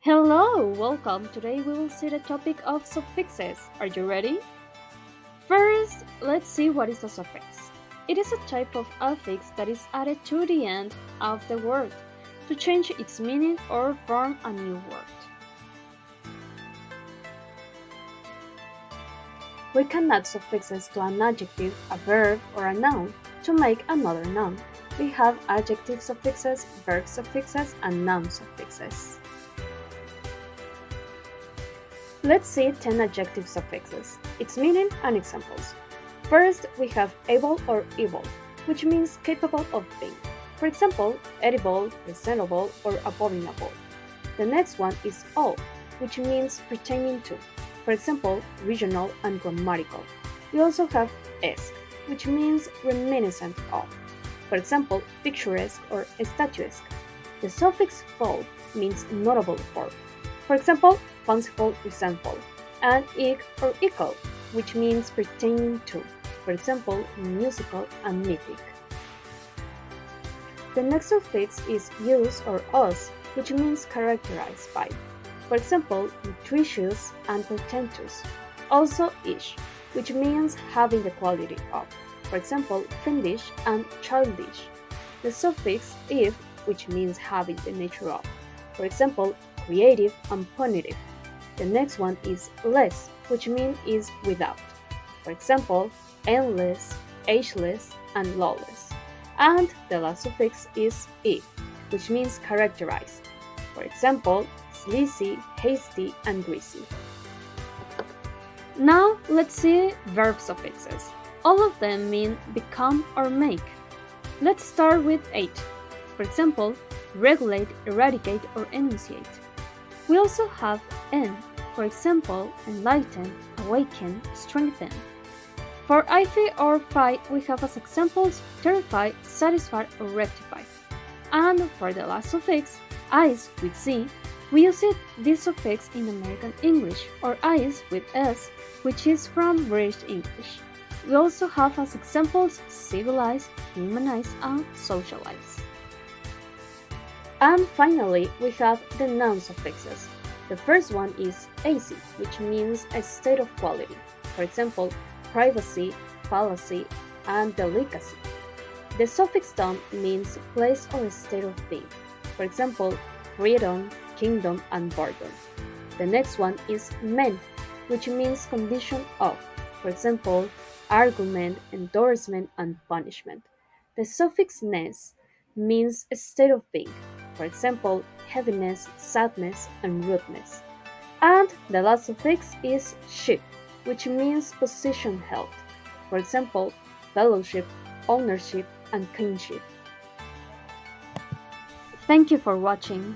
Hello, welcome. Today we will see the topic of suffixes. Are you ready? First, let's see what is a suffix. It is a type of affix that is added to the end of the word to change its meaning or form a new word. We can add suffixes to an adjective, a verb, or a noun to make another noun. We have adjective suffixes, verb suffixes, and noun suffixes. Let's see 10 adjective suffixes, its meaning and examples. First, we have able or evil, which means capable of being. For example, edible, presentable, or abominable. The next one is all, which means pertaining to. For example, regional and grammatical. We also have esque, which means reminiscent of. For example, picturesque or statuesque. The suffix fol means notable for. For example, fanciful, resentful, and ig or equal, which means pertaining to, for example, musical and mythic. The next suffix is use or us, which means characterized by, for example, nutritious and portentous. Also ish, which means having the quality of, for example, fiendish and childish. The suffix if, which means having the nature of, for example, creative and punitive. The next one is less, which means is without. For example, endless, ageless, and lawless. And the last suffix is "-y", which means characterized. For example, sleazy, hasty, and greasy. Now let's see verb suffixes. All of them mean become or make. Let's start with ate. For example, regulate, eradicate, or enunciate. We also have en, for example, enlighten, awaken, strengthen. For ify or fi, we have as examples terrify, satisfy, or rectify. And for the last suffix, eyes with z, we use this suffix in American English, or eyes with s, which is from British English. We also have as examples civilize, humanize, and socialize. And finally, we have the noun suffixes. The first one is AC, which means a state of quality. For example, privacy, fallacy, and delicacy. The suffix dom means place or state of being. For example, freedom, kingdom, and boredom. The next one is men, which means condition of. For example, argument, endorsement, and punishment. The suffix nes means a state of being. For example, heaviness, sadness, and rudeness. And the last suffix is ship, which means position held. For example, fellowship, ownership, and kinship. Thank you for watching.